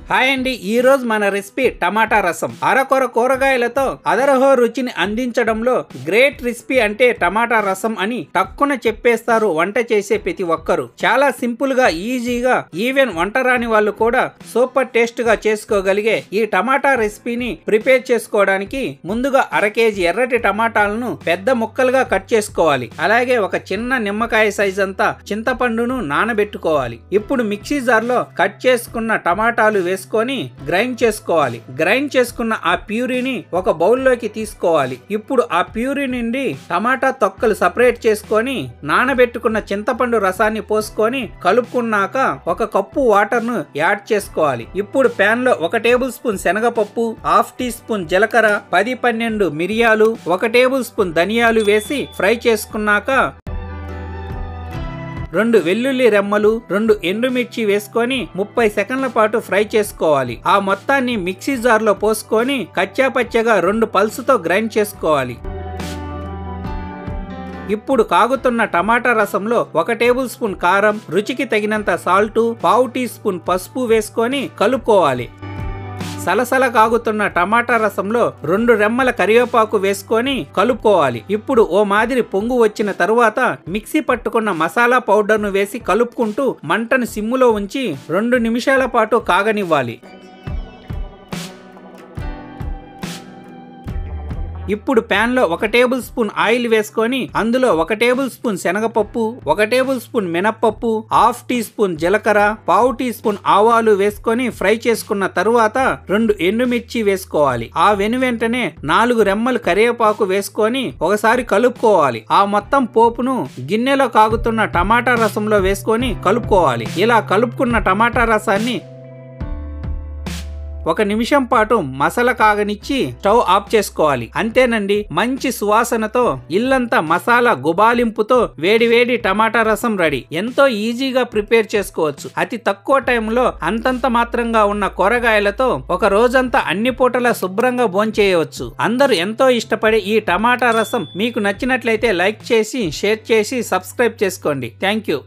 Hi అండి, ఈ రోజు మన రెసిపీ టమాటా రసం. అరకొర కూరగాయలతో అదరహో రుచిని అందించడంలో గ్రేట్ రెసిపీ అంటే టమాటా రసం అని టక్కున చెప్పేస్తారు వంట చేసే ప్రతి ఒక్కరు. చాలా సింపుల్ గా, ఈజీగా, ఈవెన్ వంట రాని వాళ్ళు కూడా సూపర్ టేస్ట్ గా చేసుకోగలిగే ఈ టమాటా రెసిపీని ప్రిపేర్ చేసుకోవడానికి ముందుగా 1/2 కేజీ ఎర్రటి టమాటాలను పెద్ద ముక్కలుగా కట్ చేసుకోవాలి. అలాగే ఒక చిన్న నిమ్మకాయ సైజ్ అంతా చింతపండును నానబెట్టుకోవాలి. ఇప్పుడు మిక్సీ జార్ లో కట్ చేసుకున్న టమాటాలు వేసుకొని గ్రైండ్ చేసుకోవాలి. గ్రైండ్ చేసుకున్న ఆ ప్యూరీని ఒక బౌల్లోకి తీసుకోవాలి. ఇప్పుడు ఆ ప్యూరీ నుండి టమాటా తొక్కలు సపరేట్ చేసుకొని నానబెట్టుకున్న చింతపండు రసాన్ని పోసుకొని కలుపుకున్నాక 1 కప్పు వాటర్ ను యాడ్ చేసుకోవాలి. ఇప్పుడు ప్యాన్ లో 1 టేబుల్ స్పూన్ శనగపప్పు, 1/2 టీ స్పూన్ జీలకర్ర, 10-12 మిరియాలు, 1 టేబుల్ స్పూన్ ధనియాలు వేసి ఫ్రై చేసుకున్నాక 2 వెల్లుల్లి రెమ్మలు, 2 ఎండుమిర్చి వేసుకొని 30 సెకండ్ల పాటు ఫ్రై చేసుకోవాలి. ఆ మొత్తాన్ని మిక్సీ జార్ లో పోసుకొని కచ్చాపచ్చగా 2 పల్సుతో గ్రైండ్ చేసుకోవాలి. ఇప్పుడు కాగుతున్న టమాటా రసంలో 1 టేబుల్ స్పూన్ కారం, రుచికి తగినంత సాల్ట్, 1/2 టీ స్పూన్ పసుపు వేసుకొని కలుపుకోవాలి. సలసల కాగుతున్న టమాటా రసంలో 2 రెమ్మల కరివేపాకు వేసుకొని కలుపుకోవాలి. ఇప్పుడు ఓ మాదిరి పొంగు వచ్చిన తరువాత మిక్సీ పట్టుకున్న మసాలా పౌడర్ ను వేసి కలుపుకుంటూ మంటను సిమ్ములో ఉంచి 2 నిమిషాల పాటు కాగనివ్వాలి. ఇప్పుడు ప్యాన్ లో 1 టేబుల్ స్పూన్ ఆయిల్ వేసుకొని అందులో 1 టేబుల్ స్పూన్ శనగపప్పు, 1 టేబుల్ స్పూన్ మినప్పప్పు, 1/2 టీ స్పూన్ జీలకర్ర, 1/2 టీ స్పూన్ ఆవాలు వేసుకొని ఫ్రై చేసుకున్న తరువాత 2 ఎండుమిర్చి వేసుకోవాలి. ఆ వెంటనే 4 రెమ్మలు కరివేపాకు వేసుకొని ఒకసారి కలుపుకోవాలి. ఆ మొత్తం పోపును గిన్నెలో కాగుతున్న టమాటా రసంలో వేసుకొని కలుపుకోవాలి. ఇలా కలుపుకున్న టమాటా రసాన్ని 1 నిమిషం పాటు మసాలా కాగనిచ్చి స్టవ్ ఆఫ్ చేసుకోవాలి. అంతేనండి, మంచి సువాసనతో ఇల్లంతా మసాలా గుబాలింపుతో వేడి టమాటా రసం రెడీ. ఎంతో ఈజీగా ప్రిపేర్ చేసుకోవచ్చు. అతి తక్కువ టైంలో అంతంత మాత్రంగా ఉన్న కూరగాయలతో ఒక రోజంతా అన్ని పూటలా శుభ్రంగా భోంచేయవచ్చు. అందరూ ఎంతో ఇష్టపడే ఈ టమాటా రసం మీకు నచ్చినట్లయితే లైక్ చేసి, షేర్ చేసి, సబ్స్క్రైబ్ చేసుకోండి. Thank you.